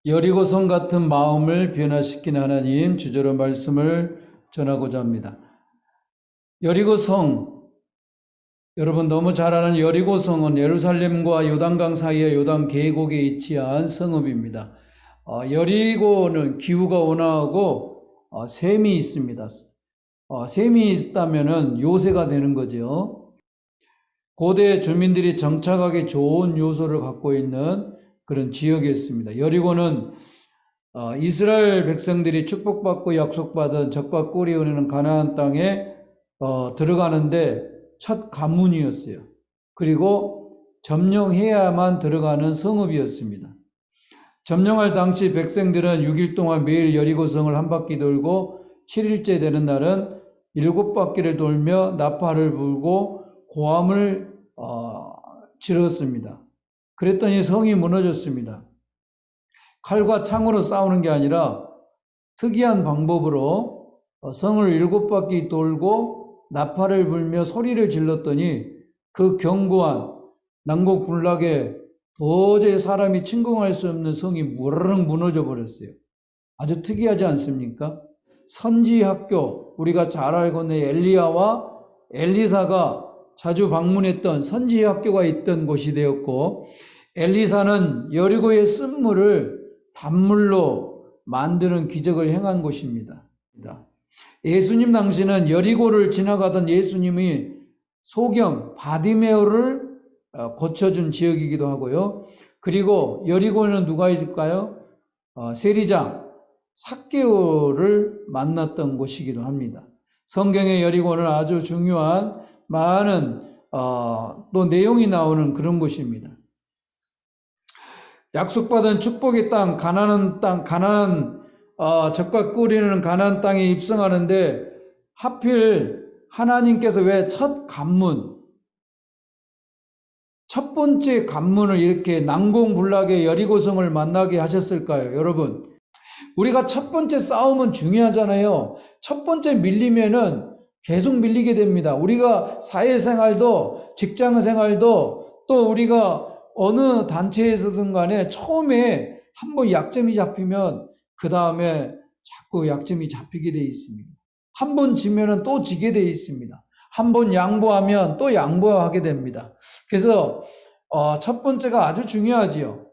여리고성 같은 마음을 변화시키는 하나님 주저로 말씀을 전하고자 합니다. 여리고성, 여러분 너무 잘 아는 여리고성은 예루살렘과 요단강 사이의 요단 계곡에 위치한 성읍입니다. 여리고는 기후가 온화하고 샘이 있습니다. 샘이 있다면 요새가 되는 거죠. 고대 주민들이 정착하기 좋은 요소를 갖고 있는 그런 지역이었습니다. 여리고는 이스라엘 백성들이 축복받고 약속받은 젖과 꿀이 흐르는 가나안 땅에 들어가는데 첫 관문이었어요. 그리고 점령해야만 들어가는 성읍이었습니다. 점령할 당시 백성들은 6일 동안 매일 여리고성을 한 바퀴 돌고 7일째 되는 날은 7바퀴를 돌며 나팔을 불고 고함을 지렀습니다. 그랬더니 성이 무너졌습니다. 칼과 창으로 싸우는 게 아니라 특이한 방법으로 성을 7바퀴 돌고 나팔을 불며 소리를 질렀더니 그 견고한 난공불락에 도저히 사람이 침공할 수 없는 성이 무르릉 무너져 버렸어요. 아주 특이하지 않습니까? 선지학교, 우리가 잘 알고 있는 엘리야와 엘리사가 자주 방문했던 선지학교가 있던 곳이 되었고, 엘리사는 여리고의 쓴물을 단물로 만드는 기적을 행한 곳입니다. 예수님 당시는 여리고를 지나가던 예수님이 소경 바디메오를 고쳐준 지역이기도 하고요. 그리고 여리고에는 누가 있을까요? 세리장 삭개오를 만났던 곳이기도 합니다. 성경의 여리고는 아주 중요한 많은 또 내용이 나오는 그런 곳입니다. 약속받은 축복의 땅, 가나안 젖과 꿀이 흐르는 가나안 땅에 입성하는데 하필 하나님께서 왜 첫 관문, 첫 번째 관문을 이렇게 난공불락의 여리고성을 만나게 하셨을까요? 여러분, 우리가 첫 번째 싸움은 중요하잖아요. 첫 번째 밀리면은 계속 밀리게 됩니다. 우리가 사회생활도 직장생활도 또 우리가 어느 단체에서든 간에 처음에 한번 약점이 잡히면 그 다음에 자꾸 약점이 잡히게 돼 있습니다. 한 번 지면은 또 지게 돼 있습니다. 한 번 양보하면 또 양보하게 됩니다. 그래서 첫 번째가 아주 중요하지요.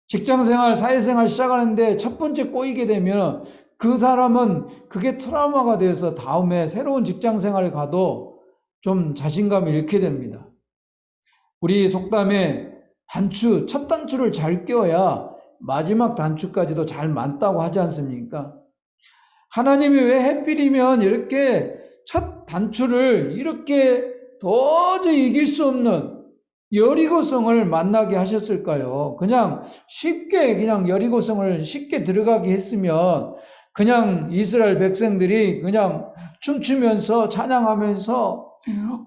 직장생활, 사회생활 시작하는데 첫 번째 꼬이게 되면 그 사람은 그게 트라우마가 돼서 다음에 새로운 직장생활을 가도 좀 자신감을 잃게 됩니다. 우리 속담에 단추, 첫 단추를 잘 껴야 마지막 단추까지도 잘 맞다고 하지 않습니까? 하나님이 왜 하필이면 이렇게 첫 단추를 이렇게 도저히 이길 수 없는 여리고성을 만나게 하셨을까요? 그냥 쉽게 그냥 여리고성을 쉽게 들어가게 했으면 그냥 이스라엘 백성들이 그냥 춤추면서 찬양하면서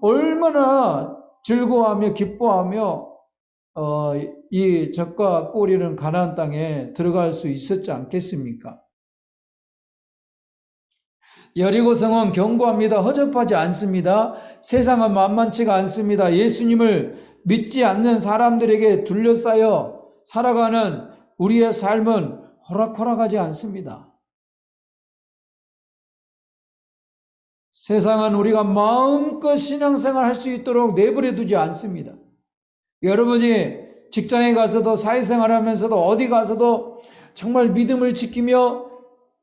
얼마나 즐거워하며 기뻐하며 이 젖과 꿀이는 가나안 땅에 들어갈 수 있었지 않겠습니까? 여리고성은 견고합니다. 허접하지 않습니다. 세상은 만만치가 않습니다. 예수님을 믿지 않는 사람들에게 둘러싸여 살아가는 우리의 삶은 호락호락하지 않습니다. 세상은 우리가 마음껏 신앙생활 할 수 있도록 내버려 두지 않습니다. 여러분이 직장에 가서도 사회생활 하면서도 어디 가서도 정말 믿음을 지키며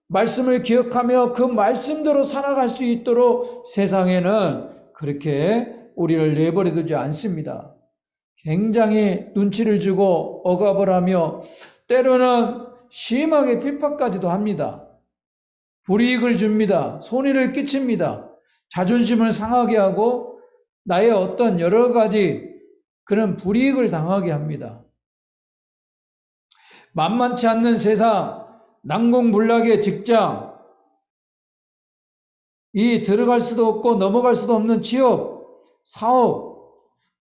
말씀을 기억하며 그 말씀대로 살아갈 수 있도록 세상에는 그렇게 우리를 내버려 두지 않습니다. 굉장히 눈치를 주고 억압을 하며 때로는 심하게 핍박까지도 합니다. 불이익을 줍니다. 손해를 끼칩니다. 자존심을 상하게 하고 나의 어떤 여러 가지 그런 불이익을 당하게 합니다. 만만치 않는 세상, 난공불락의 직장, 이 들어갈 수도 없고 넘어갈 수도 없는 취업, 사업,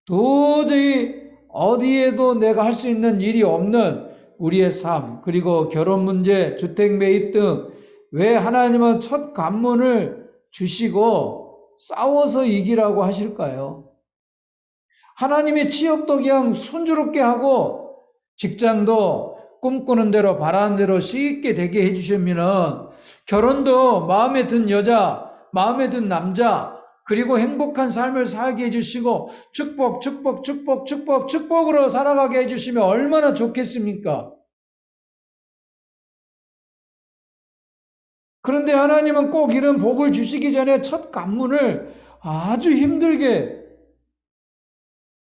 도저히 어디에도 내가 할 수 있는 일이 없는 우리의 삶, 그리고 결혼 문제, 주택 매입 등 왜 하나님은 첫 관문을 주시고 싸워서 이기라고 하실까요? 하나님의 취업도 그냥 순조롭게 하고 직장도 꿈꾸는 대로 바라는 대로 쉽게 되게 해주시면 결혼도 마음에 든 여자, 마음에 든 남자, 그리고 행복한 삶을 살게 해주시고 축복, 축복, 축복, 축복, 축복으로 살아가게 해주시면 얼마나 좋겠습니까? 그런데 하나님은 꼭 이런 복을 주시기 전에 첫 관문을 아주 힘들게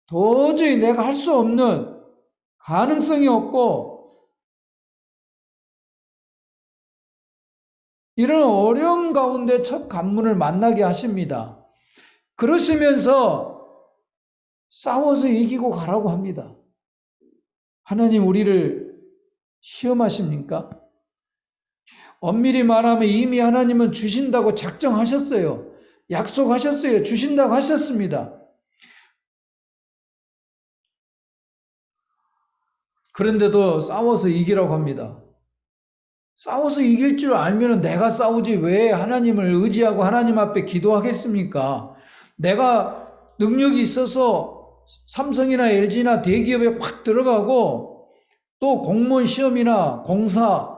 도저히 내가 할 수 없는 가능성이 없고 이런 어려움 가운데 첫 관문을 만나게 하십니다. 그러시면서 싸워서 이기고 가라고 합니다. 하나님 우리를 시험하십니까? 엄밀히 말하면 이미 하나님은 주신다고 작정하셨어요. 약속하셨어요. 주신다고 하셨습니다. 그런데도 싸워서 이기라고 합니다. 싸워서 이길 줄 알면 내가 싸우지 왜 하나님을 의지하고 하나님 앞에 기도하겠습니까? 내가 능력이 있어서 삼성이나 LG나 대기업에 확 들어가고 또 공무원 시험이나 공사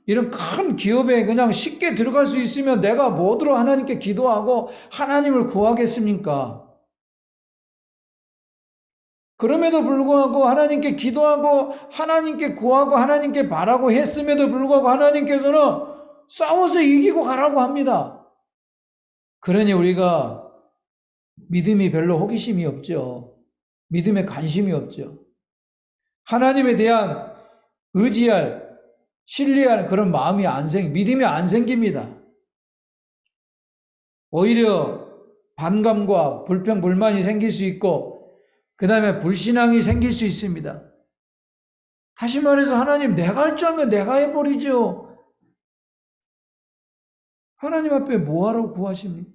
이런 큰 기업에 그냥 쉽게 들어갈 수 있으면 내가 뭐로 하나님께 기도하고 하나님을 구하겠습니까? 그럼에도 불구하고 하나님께 기도하고 하나님께 구하고 하나님께 바라고 했음에도 불구하고 하나님께서는 싸워서 이기고 가라고 합니다. 그러니 우리가 믿음이 별로 호기심이 없죠. 믿음에 관심이 없죠. 하나님에 대한 의지할, 신뢰할 그런 마음이 믿음이 안 생깁니다. 오히려 반감과 불평, 불만이 생길 수 있고 그 다음에 불신앙이 생길 수 있습니다. 다시 말해서 하나님 내가 할 줄 알면 내가 해버리죠. 하나님 앞에 뭐하러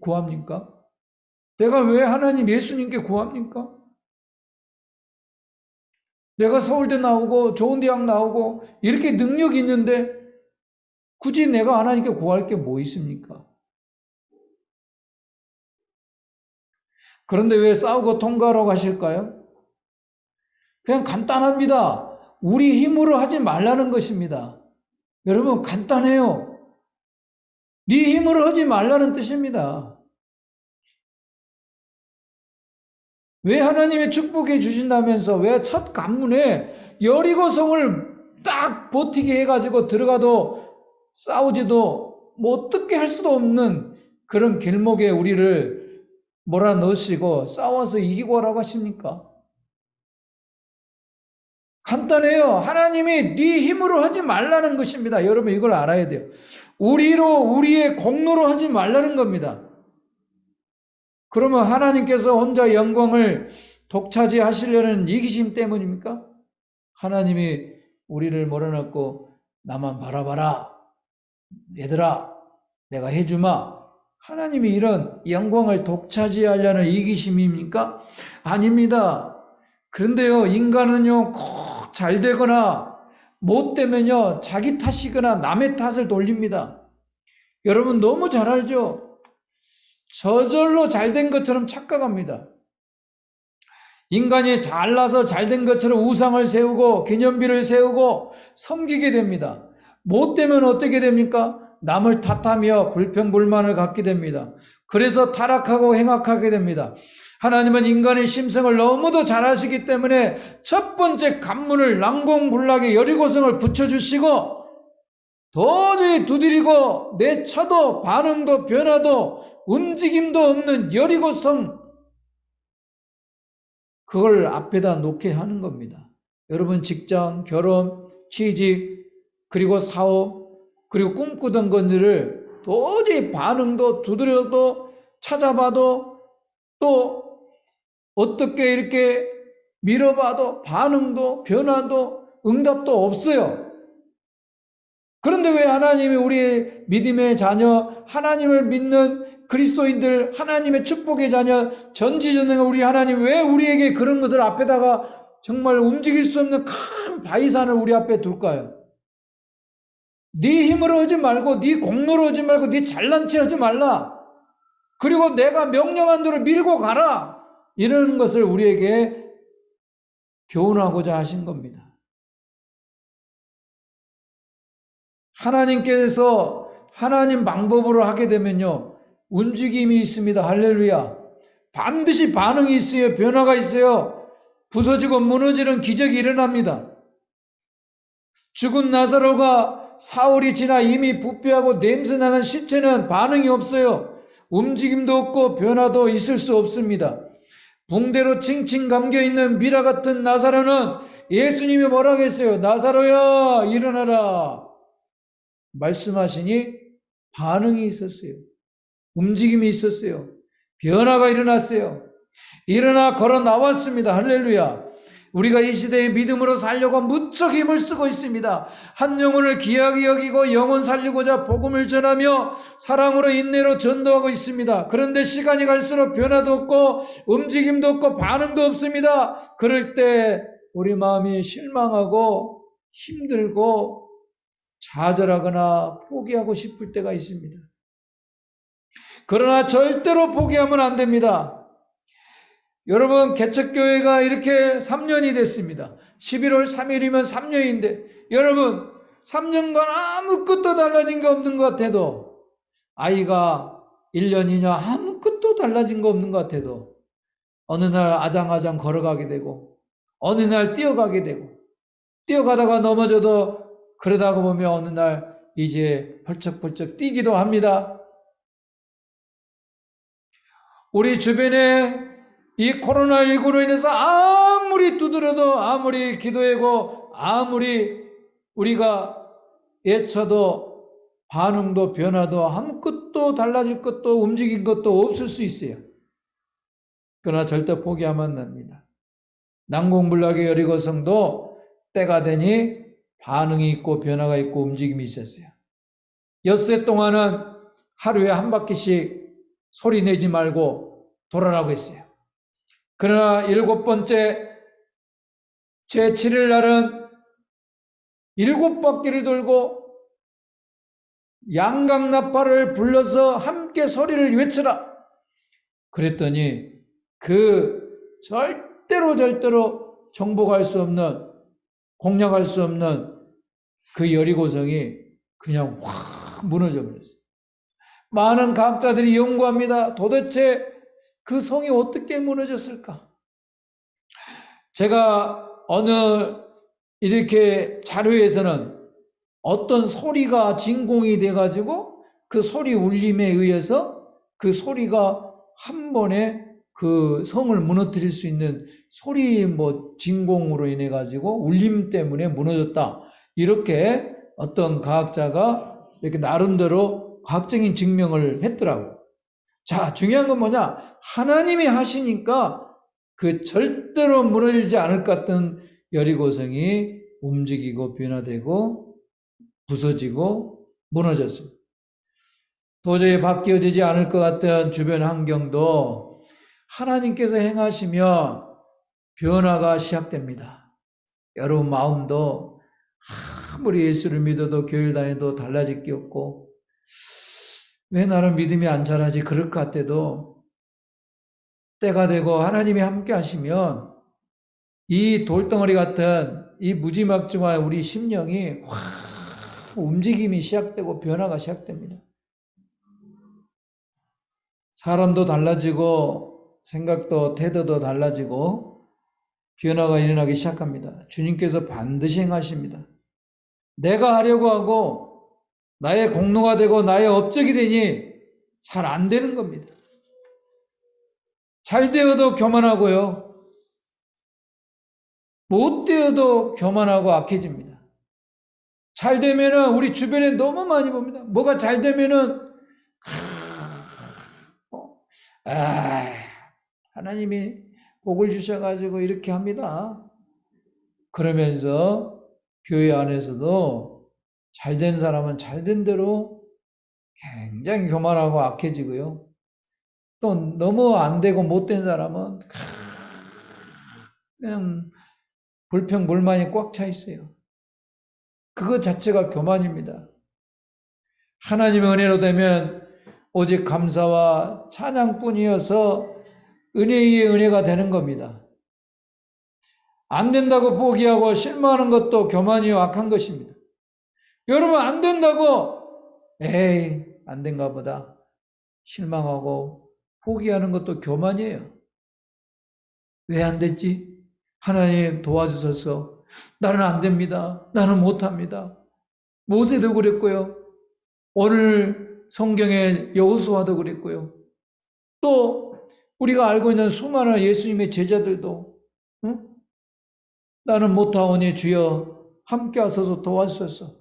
구합니까? 내가 왜 하나님 예수님께 구합니까? 내가 서울대 나오고 좋은 대학 나오고 이렇게 능력이 있는데 굳이 내가 하나님께 구할 게 뭐 있습니까? 그런데 왜 싸우고 통과하라고 하실까요? 그냥 간단합니다. 우리 힘으로 하지 말라는 것입니다. 여러분 간단해요. 네 힘으로 하지 말라는 뜻입니다. 왜 하나님의 축복해 주신다면서 왜 첫 관문에 여리고성을 딱 버티게 해가지고 들어가도 싸우지도 뭐 어떻게 할 수도 없는 그런 길목에 우리를 몰아넣으시고 싸워서 이기고 하라고 하십니까? 간단해요. 하나님이 네 힘으로 하지 말라는 것입니다. 여러분 이걸 알아야 돼요. 우리의 공로로 하지 말라는 겁니다. 그러면 하나님께서 혼자 영광을 독차지하시려는 이기심 때문입니까? 하나님이 우리를 몰아넣고 나만 바라봐라. 얘들아 내가 해주마. 하나님이 이런 영광을 독차지하려는 이기심입니까? 아닙니다. 그런데요 인간은요 꼭 잘 되거나 못 되면요 자기 탓이거나 남의 탓을 돌립니다. 여러분 너무 잘 알죠? 저절로 잘된 것처럼 착각합니다. 인간이 잘나서 잘된 것처럼 우상을 세우고 기념비를 세우고 섬기게 됩니다. 못 되면 어떻게 됩니까? 남을 탓하며 불평불만을 갖게 됩니다. 그래서 타락하고 행악하게 됩니다. 하나님은 인간의 심성을 너무도 잘 아시기 때문에 첫 번째 관문을 난공불락의 여리고성을 붙여주시고 도저히 두드리고 내쳐도 반응도 변화도 움직임도 없는 여리고성 그걸 앞에다 놓게 하는 겁니다. 여러분 직장, 결혼, 취직, 그리고 사업, 그리고 꿈꾸던 것들을 도저히 반응도 두드려도 찾아봐도 또 어떻게 이렇게 밀어봐도 반응도 변화도 응답도 없어요. 그런데 왜 하나님이 우리의 믿음의 자녀, 하나님을 믿는 그리스도인들, 하나님의 축복의 자녀, 전지전능한 우리 하나님 왜 우리에게 그런 것을 앞에다가 정말 움직일 수 없는 큰 바위산을 우리 앞에 둘까요? 네 힘으로 하지 말고 네 공로로 하지 말고 네 잘난 체 하지 말라. 그리고 내가 명령한 대로 밀고 가라. 이런 것을 우리에게 교훈하고자 하신 겁니다. 하나님께서 하나님 방법으로 하게 되면요, 움직임이 있습니다. 할렐루야. 반드시 반응이 있어요. 변화가 있어요. 부서지고 무너지는 기적이 일어납니다. 죽은 나사로가 사흘이 지나 이미 부패하고 냄새나는 시체는 반응이 없어요. 움직임도 없고 변화도 있을 수 없습니다. 붕대로 칭칭 감겨있는 미라 같은 나사로는 예수님이 뭐라고 했어요? 나사로야 일어나라 말씀하시니 반응이 있었어요. 움직임이 있었어요. 변화가 일어났어요. 일어나 걸어 나왔습니다. 할렐루야. 우리가 이 시대에 믿음으로 살려고 무척 힘을 쓰고 있습니다. 한 영혼을 귀하게 여기고 영혼 살리고자 복음을 전하며 사랑으로 인내로 전도하고 있습니다. 그런데 시간이 갈수록 변화도 없고 움직임도 없고 반응도 없습니다. 그럴 때 우리 마음이 실망하고 힘들고 좌절하거나 포기하고 싶을 때가 있습니다. 그러나 절대로 포기하면 안 됩니다. 여러분, 개척교회가 이렇게 3년이 됐습니다. 11월 3일이면 3년인데 여러분 3년간 아무것도 달라진 거 없는 것 같아도, 아이가 1년이냐 아무것도 달라진 거 없는 것 같아도 어느 날 아장아장 걸어가게 되고 어느 날 뛰어가게 되고 뛰어가다가 넘어져도 그러다가 보면 어느 날 이제 벌쩍벌쩍 뛰기도 합니다. 우리 주변에 이 코로나19로 인해서 아무리 두드려도 아무리 기도하고 아무리 우리가 외쳐도 반응도 변화도 아무것도 달라질 것도 움직인 것도 없을 수 있어요. 그러나 절대 포기하면 안 됩니다. 난공불락의 여리고성도 때가 되니 반응이 있고 변화가 있고 움직임이 있었어요. 엿새 동안은 하루에 한 바퀴씩 소리 내지 말고 돌아라고 했어요. 그러나 7번째 제7일 날은 7바퀴를 돌고 양강나팔을 불러서 함께 소리를 외쳐라. 그랬더니 그 절대로 정복할 수 없는, 공략할 수 없는 그 여리고성이 그냥 확 무너져 버렸어요. 많은 과학자들이 연구합니다. 도대체 그 성이 어떻게 무너졌을까? 제가 어느 이렇게 자료에서는 어떤 소리가 진공이 돼가지고 그 소리 울림에 의해서 그 소리가 한 번에 그 성을 무너뜨릴 수 있는 소리 진공으로 인해 가지고 울림 때문에 무너졌다. 이렇게 어떤 과학자가 이렇게 나름대로 과학적인 증명을 했더라고요. 자, 중요한 건 뭐냐? 하나님이 하시니까 그 절대로 무너지지 않을 것 같은 여리고성이 움직이고 변화되고 부서지고 무너졌습니다. 도저히 바뀌어지지 않을 것 같은 주변 환경도 하나님께서 행하시며 변화가 시작됩니다. 여러분 마음도 아무리 예수를 믿어도 교회 다녀도 달라질 게 없고 왜 나는 믿음이 안 자라지 그럴 것 같아도 때가 되고 하나님이 함께 하시면 이 돌덩어리 같은 이 무지막지한 우리 심령이 확 움직임이 시작되고 변화가 시작됩니다. 사람도 달라지고 생각도 태도도 달라지고 변화가 일어나기 시작합니다. 주님께서 반드시 행하십니다. 내가 하려고 하고 나의 공로가 되고 나의 업적이 되니 잘 안 되는 겁니다. 잘 되어도 교만하고요. 못 되어도 교만하고 악해집니다. 잘 되면은 우리 주변에 너무 많이 봅니다. 뭐가 잘 되면은 하나님이 복을 주셔가지고 이렇게 합니다. 그러면서 교회 안에서도 잘된 사람은 잘된 대로 굉장히 교만하고 악해지고요. 또 너무 안 되고 못된 사람은 그냥 불평불만이 꽉 차 있어요. 그것 자체가 교만입니다. 하나님의 은혜로 되면 오직 감사와 찬양뿐이어서 은혜 위에 은혜가 되는 겁니다. 안 된다고 포기하고 실망하는 것도 교만이요 악한 것입니다. 여러분 안 된다고 에이 안 된가 보다 실망하고 포기하는 것도 교만이에요. 왜 안 됐지? 하나님 도와주셔서 나는 안 됩니다. 나는 못합니다. 모세도 그랬고요. 오늘 성경의 여호수아도 그랬고요. 또 우리가 알고 있는 수많은 예수님의 제자들도 응? 나는 못하오니 주여 함께 하소서 도와주소서.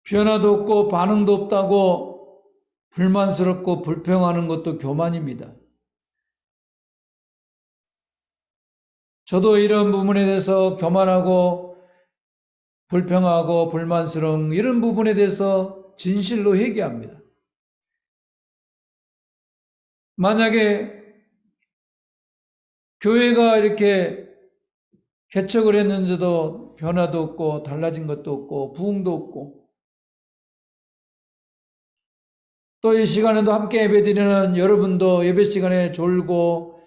변화도 없고 반응도 없다고 불만스럽고 불평하는 것도 교만입니다. 저도 이런 부분에 대해서 교만하고 불평하고 불만스러운 이런 부분에 대해서 진실로 회개합니다. 만약에 교회가 이렇게 개척을 했는데도 변화도 없고 달라진 것도 없고 부흥도 없고 또 이 시간에도 함께 예배드리는 여러분도 예배 시간에 졸고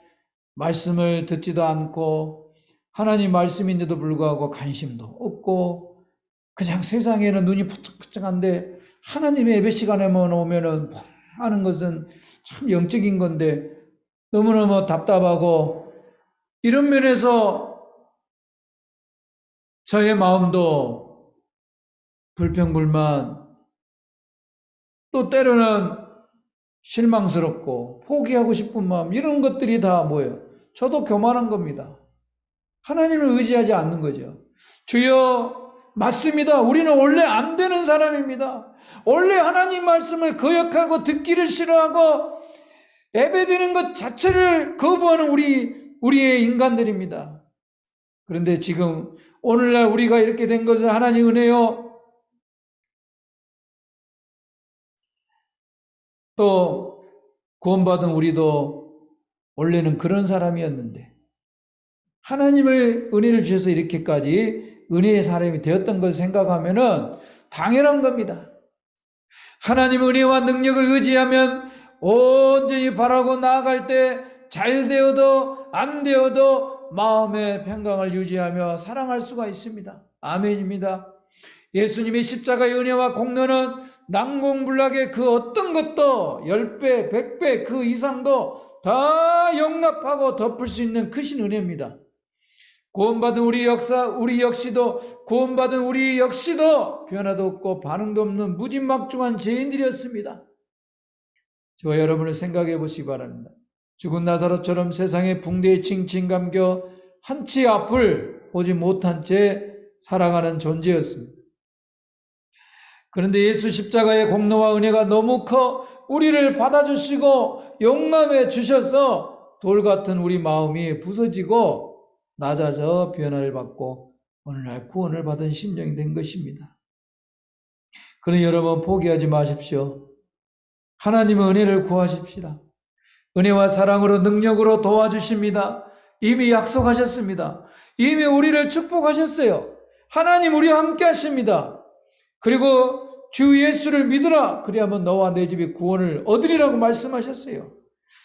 말씀을 듣지도 않고 하나님 말씀인데도 불구하고 관심도 없고 그냥 세상에는 눈이 푸쩍푸쩍한데 하나님의 예배 시간에만 오면은 하는 것은 참 영적인 건데 너무너무 답답하고 이런 면에서 저의 마음도 불평불만 또 때로는 실망스럽고 포기하고 싶은 마음 이런 것들이 다 뭐예요? 저도 교만한 겁니다. 하나님을 의지하지 않는 거죠. 주여 맞습니다. 우리는 원래 안 되는 사람입니다. 원래 하나님 말씀을 거역하고 듣기를 싫어하고 예배드리는 것 자체를 거부하는 우리의 인간들입니다. 그런데 지금 오늘날 우리가 이렇게 된 것은 하나님 은혜요. 또 구원받은 우리도 원래는 그런 사람이었는데 하나님을 은혜를 주셔서 이렇게까지 은혜의 사람이 되었던 것을 생각하면은 당연한 겁니다. 하나님 은혜와 능력을 의지하면 온전히 바라고 나아갈 때 잘 되어도 안 되어도 마음의 평강을 유지하며 사랑할 수가 있습니다. 아멘입니다. 예수님의 십자가의 은혜와 공로는 난공불락의 그 어떤 것도 10배, 100배 그 이상도 다 용납하고 덮을 수 있는 크신 은혜입니다. 구원받은 우리 역시도 변화도 없고 반응도 없는 무진막중한 죄인들이었습니다. 저와 여러분을 생각해 보시기 바랍니다. 죽은 나사로처럼 세상의 붕대에 칭칭 감겨 한치 앞을 보지 못한 채 살아가는 존재였습니다. 그런데 예수 십자가의 공로와 은혜가 너무 커 우리를 받아주시고 용납해 주셔서 돌 같은 우리 마음이 부서지고 낮아져 변화를 받고 오늘날 구원을 받은 심령이 된 것입니다. 그러니 여러분 포기하지 마십시오. 하나님의 은혜를 구하십시다. 은혜와 사랑으로 능력으로 도와주십니다. 이미 약속하셨습니다. 이미 우리를 축복하셨어요. 하나님 우리와 함께 하십니다. 그리고 주 예수를 믿으라. 그리하면 너와 내 집이 구원을 얻으리라고 말씀하셨어요.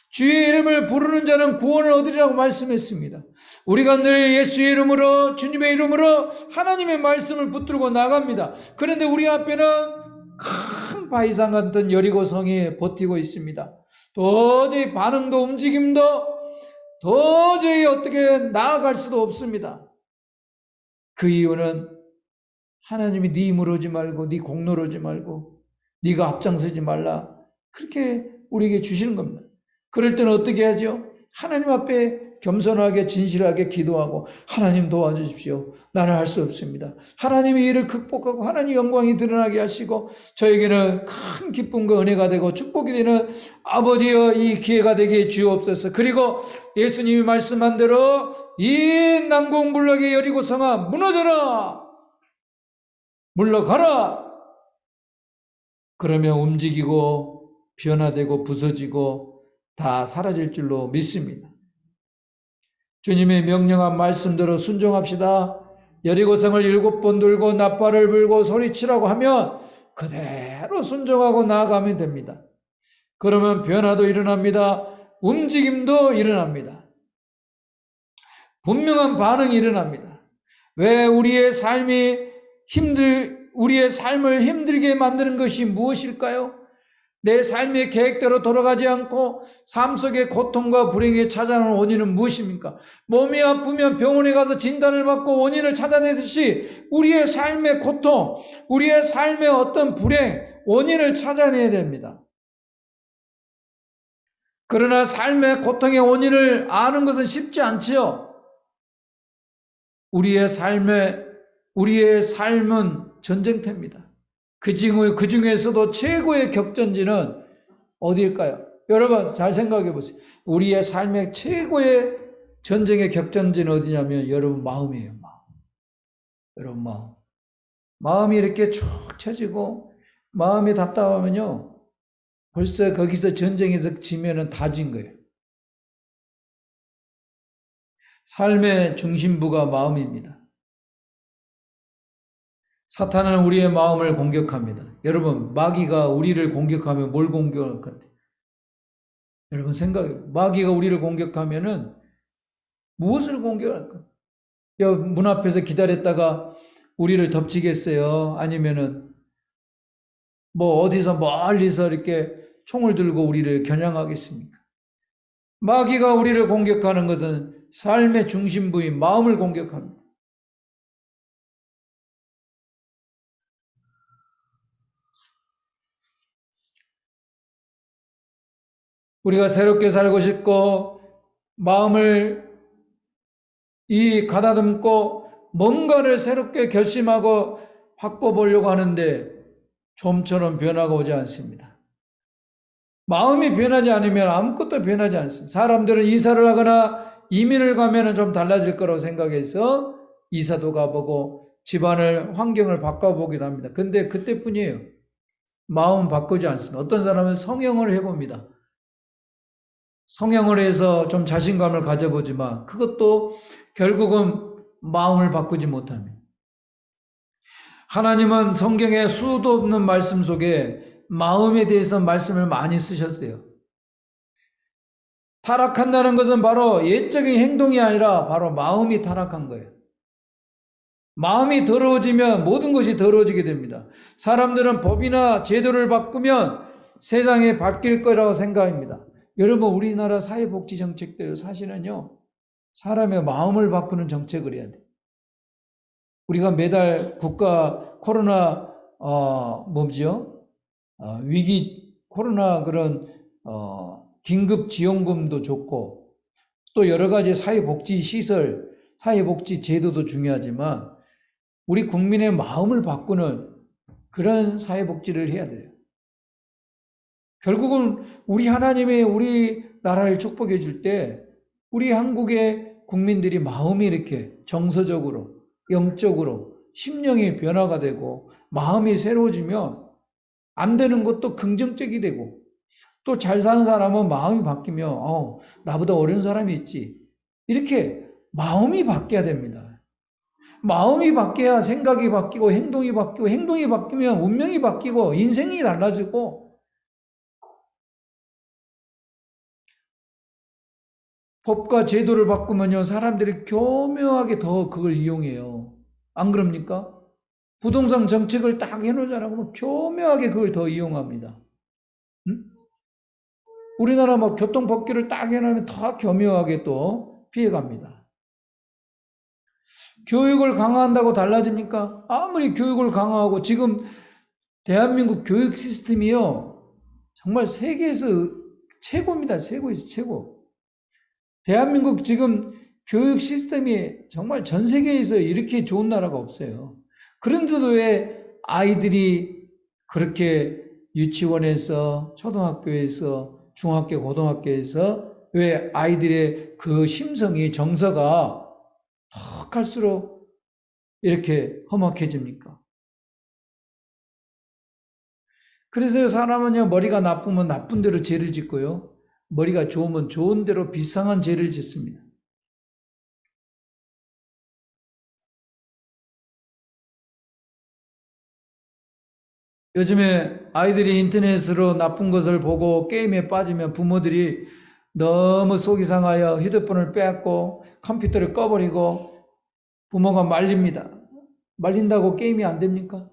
주의 이름을 부르는 자는 구원을 얻으리라고 말씀했습니다. 우리가 늘 예수의 이름으로 주님의 이름으로 하나님의 말씀을 붙들고 나갑니다. 그런데 우리 앞에는 큰 바위산 같은 여리고성이 버티고 있습니다. 도저히 반응도 움직임도 도저히 어떻게 나아갈 수도 없습니다. 그 이유는 하나님이 네 힘으로 오지 말고 네 공로로 오지 말고 네가 앞장서지 말라 그렇게 우리에게 주시는 겁니다. 그럴 때는 어떻게 하죠? 하나님 앞에 겸손하게 진실하게 기도하고 하나님 도와주십시오. 나는 할 수 없습니다. 하나님이 이를 극복하고 하나님 영광이 드러나게 하시고 저에게는 큰 기쁨과 은혜가 되고 축복이 되는 아버지여 이 기회가 되게 주옵소서. 그리고 예수님이 말씀한 대로 이 난공불락의 여리고성아 무너져라. 물러가라. 그러면 움직이고 변화되고 부서지고 다 사라질 줄로 믿습니다. 주님의 명령한 말씀대로 순종합시다. 여리고성을 7번 돌고 나팔을 불고 소리치라고 하면 그대로 순종하고 나아가면 됩니다. 그러면 변화도 일어납니다. 움직임도 일어납니다. 분명한 반응이 일어납니다. 왜 우리의 삶을 힘들게 만드는 것이 무엇일까요? 내 삶의 계획대로 돌아가지 않고 삶 속의 고통과 불행에 찾아오는 원인은 무엇입니까? 몸이 아프면 병원에 가서 진단을 받고 원인을 찾아내듯이 우리의 삶의 고통, 우리의 삶의 어떤 불행, 원인을 찾아내야 됩니다. 그러나 삶의 고통의 원인을 아는 것은 쉽지 않지요. 우리의 삶은 전쟁터입니다. 그 중에서도 최고의 격전지는 어디일까요? 여러분 잘 생각해 보세요. 우리의 삶의 최고의 전쟁의 격전지는 어디냐면 여러분 마음이에요. 여러분 마음이 이렇게 축 처지고 마음이 답답하면요. 벌써 거기서 전쟁에서 지면은 다 진 거예요. 삶의 중심부가 마음입니다. 사탄은 우리의 마음을 공격합니다. 여러분, 마귀가 우리를 공격하면 뭘 공격할 것 같아요? 여러분 생각해. 마귀가 우리를 공격하면은 무엇을 공격할 것 같아요? 문 앞에서 기다렸다가 우리를 덮치겠어요? 아니면은 뭐 어디서 멀리서 이렇게 총을 들고 우리를 겨냥하겠습니까? 마귀가 우리를 공격하는 것은 삶의 중심부인 마음을 공격합니다. 우리가 새롭게 살고 싶고 마음을 가다듬고 뭔가를 새롭게 결심하고 바꿔보려고 하는데 좀처럼 변화가 오지 않습니다. 마음이 변하지 않으면 아무것도 변하지 않습니다. 사람들은 이사를 하거나 이민을 가면 좀 달라질 거라고 생각해서 이사도 가보고 집안을 환경을 바꿔보기도 합니다. 근데 그때뿐이에요. 마음은 바꾸지 않습니다. 어떤 사람은 성형을 해봅니다. 성형을 해서 좀 자신감을 가져보지만 그것도 결국은 마음을 바꾸지 못합니다. 하나님은 성경에 수도 없는 말씀 속에 마음에 대해서 말씀을 많이 쓰셨어요. 타락한다는 것은 바로 옛적인 행동이 아니라 바로 마음이 타락한 거예요. 마음이 더러워지면 모든 것이 더러워지게 됩니다. 사람들은 법이나 제도를 바꾸면 세상이 바뀔 거라고 생각합니다. 여러분 우리나라 사회복지 정책들 사실은요. 사람의 마음을 바꾸는 정책을 해야 돼요. 우리가 매달 국가 코로나 위기 코로나 그런 긴급 지원금도 좋고 또 여러 가지 사회복지 시설, 사회복지 제도도 중요하지만 우리 국민의 마음을 바꾸는 그런 사회복지를 해야 돼요. 결국은 우리 하나님이 우리 나라를 축복해 줄 때 우리 한국의 국민들이 마음이 이렇게 정서적으로 영적으로 심령이 변화가 되고 마음이 새로워지면 안 되는 것도 긍정적이 되고 또 잘 사는 사람은 마음이 바뀌면 나보다 어려운 사람이 있지. 이렇게 마음이 바뀌어야 됩니다. 마음이 바뀌어야 생각이 바뀌고 행동이 바뀌고 행동이 바뀌면 운명이 바뀌고 인생이 달라지고 법과 제도를 바꾸면요 사람들이 교묘하게 더 그걸 이용해요. 안 그럽니까? 부동산 정책을 딱 해놓자라고 하면 교묘하게 그걸 더 이용합니다. 응? 우리나라 뭐 교통법규를 딱 해놓으면 더 교묘하게 또 피해갑니다. 교육을 강화한다고 달라집니까? 아무리 교육을 강화하고 지금 대한민국 교육 시스템이요. 정말 세계에서 최고입니다. 최고에서 최고. 대한민국 지금 교육 시스템이 정말 전 세계에서 이렇게 좋은 나라가 없어요. 그런데도 왜 아이들이 그렇게 유치원에서 초등학교에서 중학교 고등학교에서 왜 아이들의 그 심성이 정서가 더 갈수록 이렇게 험악해집니까? 그래서 사람은요 머리가 나쁘면 나쁜 대로 죄를 짓고요 머리가 좋으면 좋은 대로 비상한 죄를 짓습니다. 요즘에 아이들이 인터넷으로 나쁜 것을 보고 게임에 빠지면 부모들이 너무 속이 상하여 휴대폰을 빼앗고 컴퓨터를 꺼버리고 부모가 말립니다. 말린다고 게임이 안 됩니까?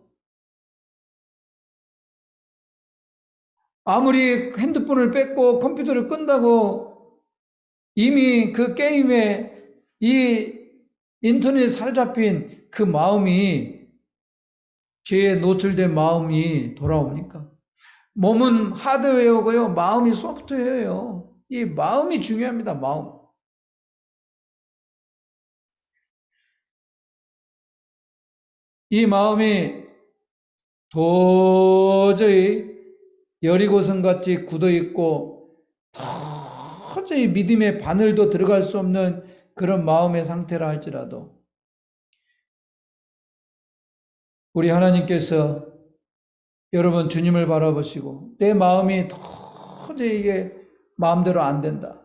아무리 핸드폰을 뺏고 컴퓨터를 끈다고 이미 그 게임에 이 인터넷에 사로잡힌 그 마음이, 죄에 노출된 마음이 돌아옵니까? 몸은 하드웨어고요, 마음이 소프트웨어예요. 이 마음이 중요합니다. 마음. 이 마음이 도저히 여리고성같이 굳어있고 도저히 믿음의 바늘도 들어갈 수 없는 그런 마음의 상태라 할지라도 우리 하나님께서 여러분 주님을 바라보시고 내 마음이 도저히 이게 마음대로 안 된다.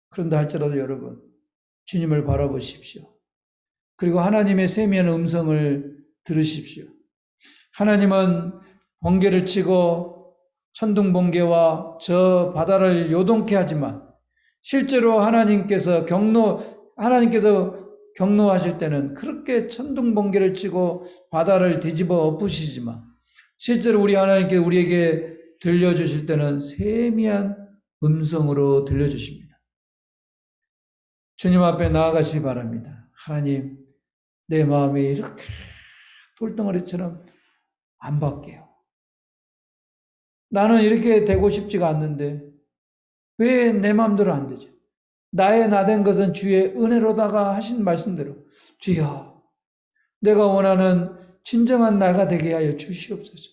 그런다 할지라도 여러분 주님을 바라보십시오. 그리고 하나님의 세미한 음성을 들으십시오. 하나님은 번개를 치고 천둥번개와 저 바다를 요동케 하지만 실제로 하나님께서 경노하실 때는 그렇게 천둥번개를 치고 바다를 뒤집어 엎으시지만 실제로 우리 하나님께 우리에게 들려주실 때는 세미한 음성으로 들려주십니다. 주님 앞에 나아가시기 바랍니다. 하나님, 내 마음이 이렇게 돌덩어리처럼 안 바뀌어요. 나는 이렇게 되고 싶지가 않는데 왜 내 마음대로 안 되죠? 나의 나된 것은 주의 은혜로다가 하신 말씀대로 주여, 내가 원하는 진정한 나가 되게 하여 주시옵소서.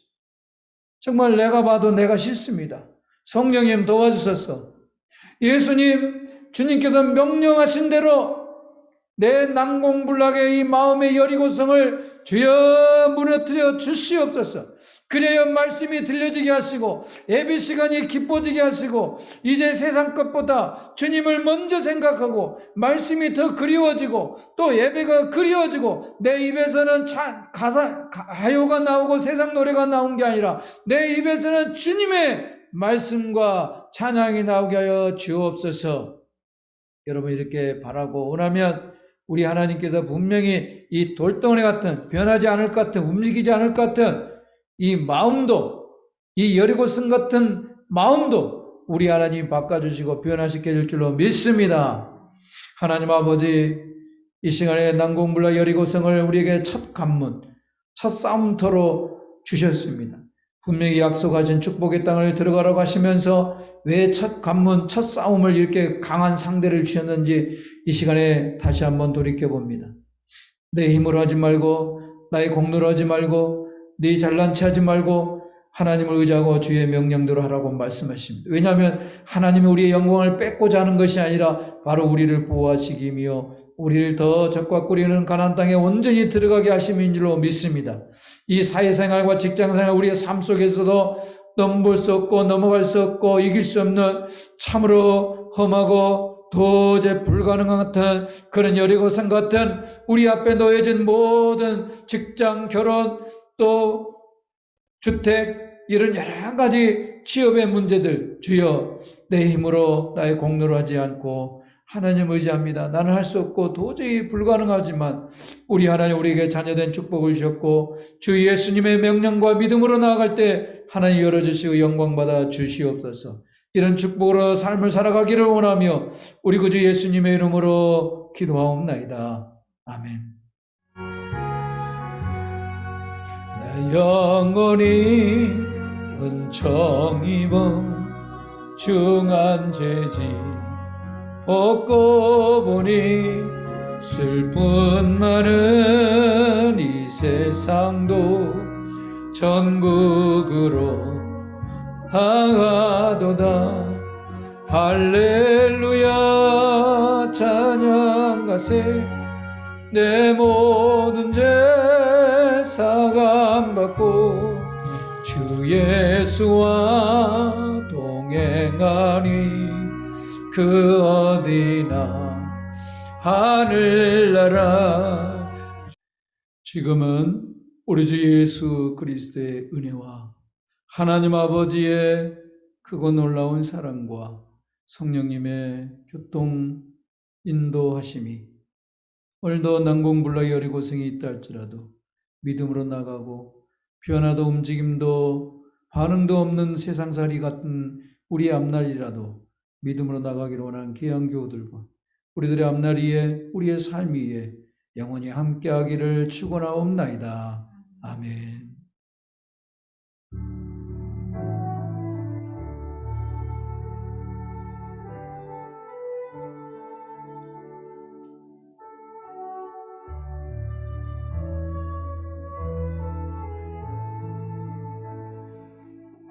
정말 내가 봐도 내가 싫습니다. 성령님 도와주소서. 예수님, 주님께서 명령하신 대로 내 난공불락의 이 마음의 여리고성을 주여 무너뜨려 주시옵소서. 그래야 말씀이 들려지게 하시고 예배 시간이 기뻐지게 하시고 이제 세상 것보다 주님을 먼저 생각하고 말씀이 더 그리워지고 또 예배가 그리워지고 내 입에서는 가요가 나오고 세상 노래가 나온 게 아니라 내 입에서는 주님의 말씀과 찬양이 나오게 하여 주옵소서. 여러분 이렇게 바라고 원하면 우리 하나님께서 분명히 이 돌덩어리 같은 변하지 않을 것 같은 움직이지 않을 것 같은 이 마음도 이 여리고성 같은 마음도 우리 하나님이 바꿔주시고 변화시켜 줄 줄로 믿습니다. 하나님 아버지, 이 시간에 난공불락 여리고성을 우리에게 첫 관문, 첫 싸움터로 주셨습니다. 분명히 약속하신 축복의 땅을 들어가라고 하시면서 왜 첫 관문, 첫 싸움을 이렇게 강한 상대를 주셨는지 이 시간에 다시 한번 돌이켜봅니다. 내 힘으로 하지 말고 나의 공로로 하지 말고 네 잘난 체 하지 말고 하나님을 의지하고 주의 명령대로 하라고 말씀하십니다. 왜냐하면 하나님이 우리의 영광을 뺏고자 하는 것이 아니라 바로 우리를 보호하시기며 우리를 더 적과 꾸리는 가나안 땅에 온전히 들어가게 하심인 줄로 믿습니다. 이 사회생활과 직장생활 우리의 삶 속에서도 넘볼 수 없고 넘어갈 수 없고 이길 수 없는 참으로 험하고 도저히 불가능한 같은 그런 여리고성 같은 우리 앞에 놓여진 모든 직장, 결혼, 또 주택 이런 여러 가지 취업의 문제들 주여 내 힘으로 나의 공로로 하지 않고 하나님 의지합니다. 나는 할 수 없고 도저히 불가능하지만 우리 하나님 우리에게 자녀된 축복을 주셨고 주 예수님의 명령과 믿음으로 나아갈 때 하나님 열어주시고 영광받아 주시옵소서. 이런 축복으로 삶을 살아가기를 원하며 우리 구주 예수님의 이름으로 기도하옵나이다. 아멘. 내 영혼이 은총 입은 중한 죄지 얻고 보니 슬픈 많은 이 세상도 천국으로 향하도다. 할렐루야 찬양하세. 내 모든 죄 사함받고 주 예수와 동행하니 그 어디나 하늘나라. 지금은 우리 주 예수 그리스도의 은혜와 하나님 아버지의 크고 놀라운 사랑과 성령님의 교통 인도하심이 오늘도 난공불락의 어리고성이 있다 할지라도 믿음으로 나가고 변화도 움직임도 반응도 없는 세상살이 같은 우리의 앞날이라도 믿음으로 나가기를 원하는 귀한 교우들과 우리들의 앞날 위에 우리의 삶 위에 영원히 함께하기를 축원하옵나이다. 아멘.